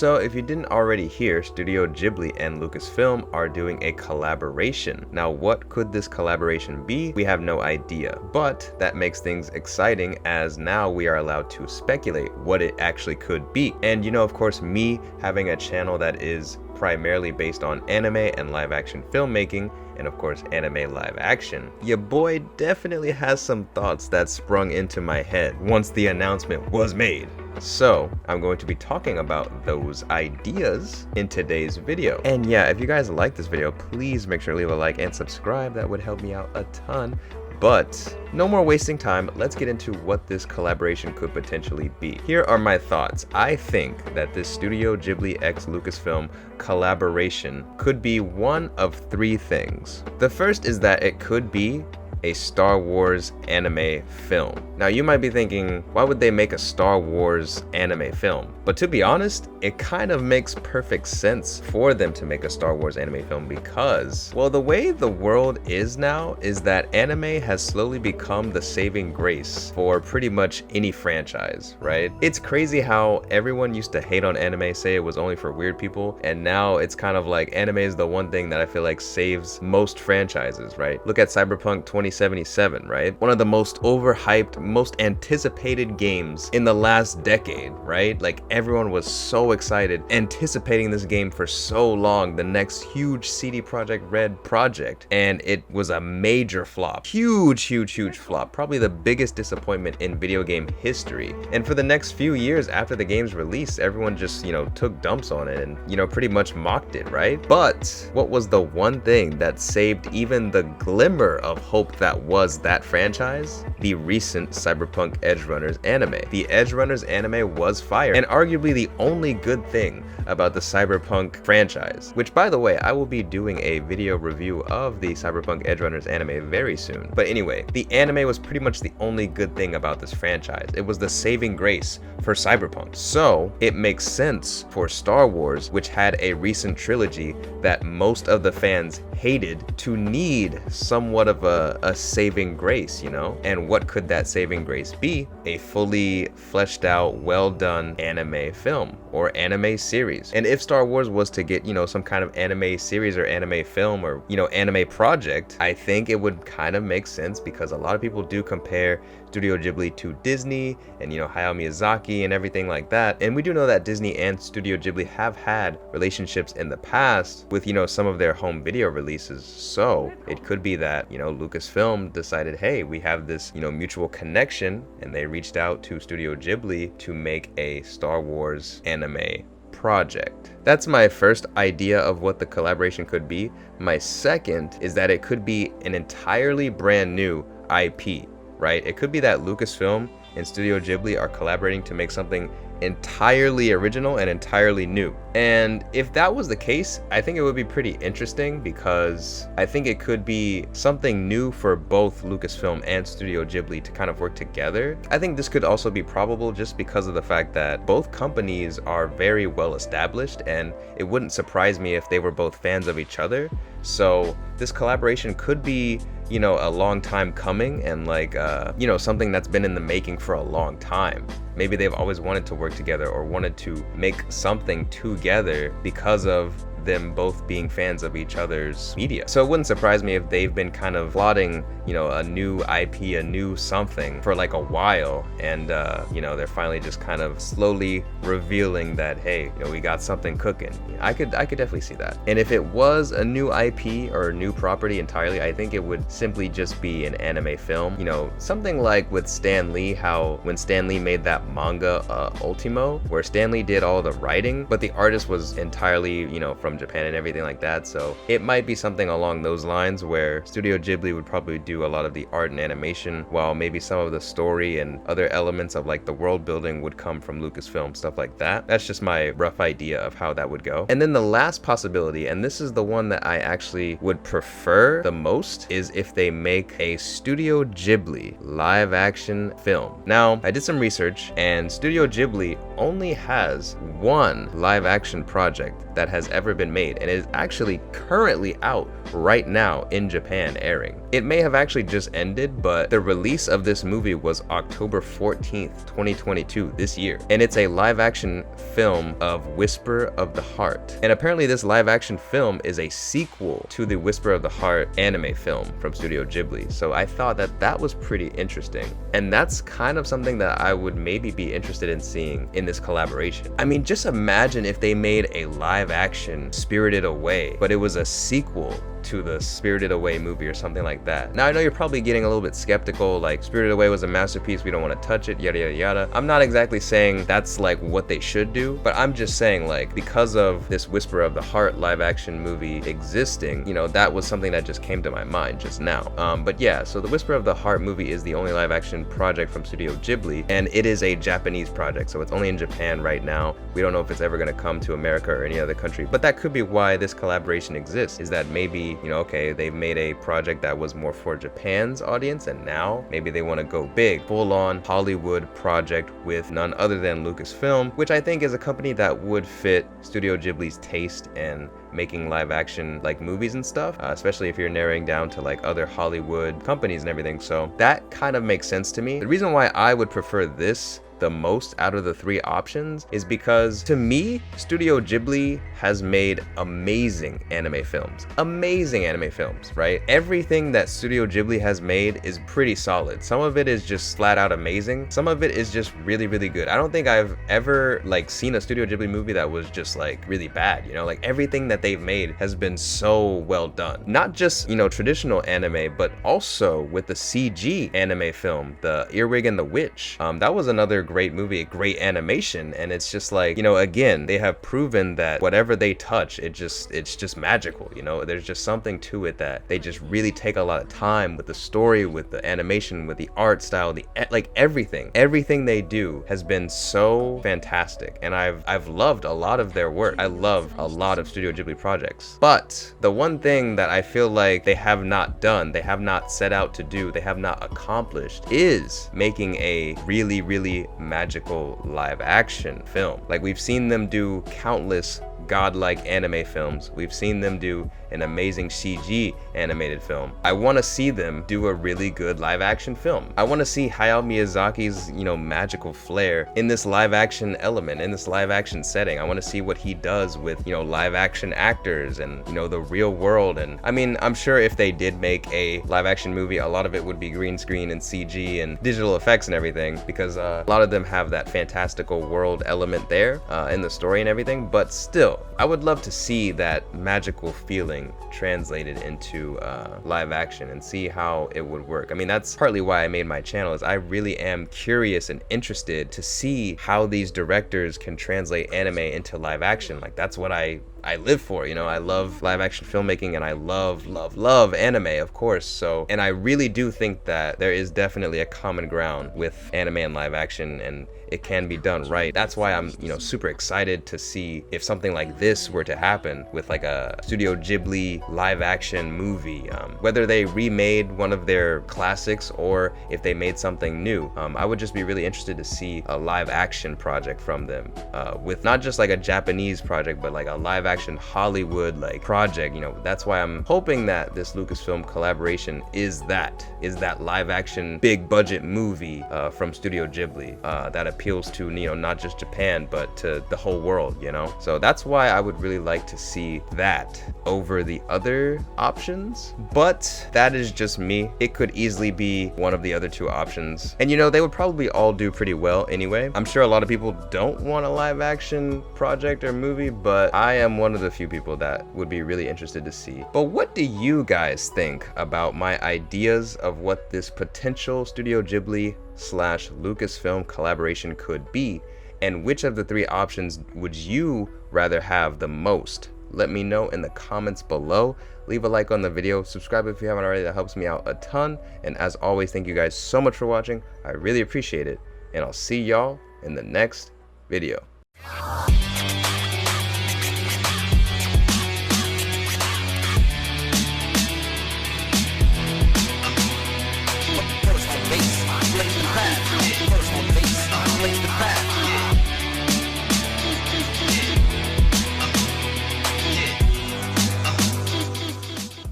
So if you didn't already hear, Studio Ghibli and Lucasfilm are doing a collaboration. Now what could this collaboration be? We have no idea, but that makes things exciting as now we are allowed to speculate what it actually could be. And you know, of course, me having a channel that is primarily based on anime and live action filmmaking, and of course anime live action, your boy definitely has some thoughts that sprung into my head once the announcement was made. So I'm going to be talking about those ideas in today's video. And yeah, if you guys like this video, please make sure to leave a like and subscribe. That would help me out a ton. But no more wasting time, let's get into what this collaboration could potentially be. Here are my thoughts. I think that this Studio Ghibli x Lucasfilm collaboration could be one of three things. The first is that it could be a Star Wars anime film. Now you might be thinking, why would they make a Star Wars anime film? But to be honest, it kind of makes perfect sense for them to make a Star Wars anime film because, well, the way the world is now is that anime has slowly become the saving grace for pretty much any franchise, right? It's crazy how everyone used to hate on anime, say it was only for weird people, and now it's kind of like anime is the one thing that I feel like saves most franchises, right? Look at Cyberpunk 2077, right? One of the most overhyped, most anticipated games in the last decade, right? Like everyone was so excited, anticipating this game for so long, the next huge CD Projekt Red project, and it was a major flop. Huge flop. Probably the biggest disappointment in video game history. And for the next few years after the game's release, everyone just, you know, took dumps on it and, you know, pretty much mocked it, right? But what was the one thing that saved even the glimmer of hope that was that franchise? The recent Cyberpunk Edgerunners anime. The Edgerunners anime was fire, and arguably the only good thing about the Cyberpunk franchise, which by the way, I will be doing a video review of the Cyberpunk Edgerunners anime very soon. But anyway, the anime was pretty much the only good thing about this franchise. It was the saving grace for Cyberpunk. So it makes sense for Star Wars, which had a recent trilogy that most of the fans hated, to need somewhat of a saving grace, you know? And what could that saving grace be? A fully fleshed out, well done anime film or anime series. And if Star Wars was to get, you know, some kind of anime series or anime film or, you know, anime project, I think it would kind of make sense because a lot of people do compare Studio Ghibli to Disney and, you know, Hayao Miyazaki and everything like that. And we do know that Disney and Studio Ghibli have had relationships in the past with, you know, some of their home video releases. So it could be that, you know, Lucasfilm decided, hey, we have this, you know, mutual connection, and they reached out to Studio Ghibli to make a Star Wars anime project. That's my first idea of what the collaboration could be. My second is that it could be an entirely brand new IP, right? It could be that Lucasfilm and Studio Ghibli are collaborating to make something entirely original and entirely new. And if that was the case, I think it would be pretty interesting because I think it could be something new for both Lucasfilm and Studio Ghibli to kind of work together. I think this could also be probable just because of the fact that both companies are very well established, and it wouldn't surprise me if they were both fans of each other. So this collaboration could be, you know, a long time coming, and like, you know, something that's been in the making for a long time. Maybe they've always wanted to work together or wanted to make something together because of them both being fans of each other's media. So it wouldn't surprise me if they've been kind of plotting, you know, a new IP, a new something for like a while, and you know, they're finally just kind of slowly revealing that, hey, you know, we got something cooking. I could definitely see that. And if it was a new IP or a new property entirely, I think it would simply just be an anime film. You know, something like with Stan Lee, how when Stan Lee made that manga Ultimo, where Stan Lee did all the writing, but the artist was entirely, you know, from Japan and everything like that. So it might be something along those lines where Studio Ghibli would probably do a lot of the art and animation, while maybe some of the story and other elements of like the world building would come from Lucasfilm, stuff like that. That's just my rough idea of how that would go. And then the last possibility, and this is the one that I actually would prefer the most, is if they make a Studio Ghibli live action film. Now, I did some research, and Studio Ghibli only has one live action project that has ever been made, and it is actually currently out right now in Japan airing. It may have actually just ended, but the release of this movie was October 14th, 2022, this year. And it's a live action film of Whisper of the Heart. And apparently this live action film is a sequel to the Whisper of the Heart anime film from Studio Ghibli. So I thought that that was pretty interesting. And that's kind of something that I would maybe be interested in seeing in this collaboration. I mean, just imagine if they made a live action Spirited Away, but it was a sequel to the Spirited Away movie or something like that. Now I know you're probably getting a little bit skeptical, like Spirited Away was a masterpiece, we don't want to touch it, yada yada yada. I'm not exactly saying that's like what they should do, but I'm just saying, like, because of this Whisper of the Heart live action movie existing, you know, that was something that just came to my mind just now. But yeah, so the Whisper of the Heart movie is the only live action project from Studio Ghibli, and it is a Japanese project, so it's only in Japan right now. We don't know if it's ever going to come to America or any other country, but that could be why this collaboration exists, is that maybe, you know, okay, they've made a project that was more for Japan's audience, and now maybe they want to go big, full-on Hollywood project with none other than Lucasfilm, which I think is a company that would fit Studio Ghibli's taste and making live action like movies and stuff, especially if you're narrowing down to like other Hollywood companies and everything. So that kind of makes sense to me. The reason why I would prefer this the most out of the three options is because, to me, Studio Ghibli has made amazing anime films. Amazing anime films, right? Everything that Studio Ghibli has made is pretty solid. Some of it is just flat out amazing. Some of it is just really, really good. I don't think I've ever like seen a Studio Ghibli movie that was just like really bad, you know? Like everything that they've made has been so well done. Not just, you know, traditional anime, but also with the CG anime film, The Earwig and the Witch. That was another great movie, a great animation, and it's just like, you know, again, they have proven that whatever they touch, it's just magical, you know? There's just something to it that they just really take a lot of time with the story, with the animation, with the art style, like everything they do has been so fantastic, and I've loved a lot of their work. I love a lot of Studio Ghibli projects, but the one thing that I feel like they have not done, they have not set out to do, they have not accomplished, is making a really, really magical live action film. Like, we've seen them do countless godlike anime films. We've seen them do an amazing CG animated film. I want to see them do a really good live action film. I want to see Hayao Miyazaki's, you know, magical flair in this live action element, in this live action setting. I want to see what he does with, you know, live action actors and, you know, the real world. And I mean, I'm sure if they did make a live action movie, a lot of it would be green screen and CG and digital effects and everything, because a lot of them have that fantastical world element there in the story and everything. But still, I would love to see that magical feeling translated into live action and see how it would work. I mean, that's partly why I made my channel, is I really am curious and interested to see how these directors can translate anime into live action. Like, that's what I live for, you know? I love live action filmmaking, and I love anime, of course. So, and I really do think that there is definitely a common ground with anime and live action, and it can be done right. That's why I'm, you know, super excited to see if something like this were to happen with like a Studio Ghibli live action movie, whether they remade one of their classics or if they made something new. I would just be really interested to see a live action project from them, with not just like a Japanese project, but like a live action Hollywood like project. You know, that's why I'm hoping that this Lucasfilm collaboration is that live action big budget movie from Studio Ghibli that appeals to, you know, not just Japan but to the whole world, you know? So that's why I would really like to see that over the other options, but that is just me. It could easily be one of the other two options, and you know, they would probably all do pretty well anyway. I'm sure a lot of people don't want a live action project or movie, but I am one of the few people that would be really interested to see. But what do you guys think about my ideas of what this potential Studio Ghibli / Lucasfilm collaboration could be, and which of the three options would you rather have the most? Let me know in the comments below. Leave a like on the video, subscribe if you haven't already, that helps me out a ton. And as always, thank you guys so much for watching. I really appreciate it, and I'll see y'all in the next video.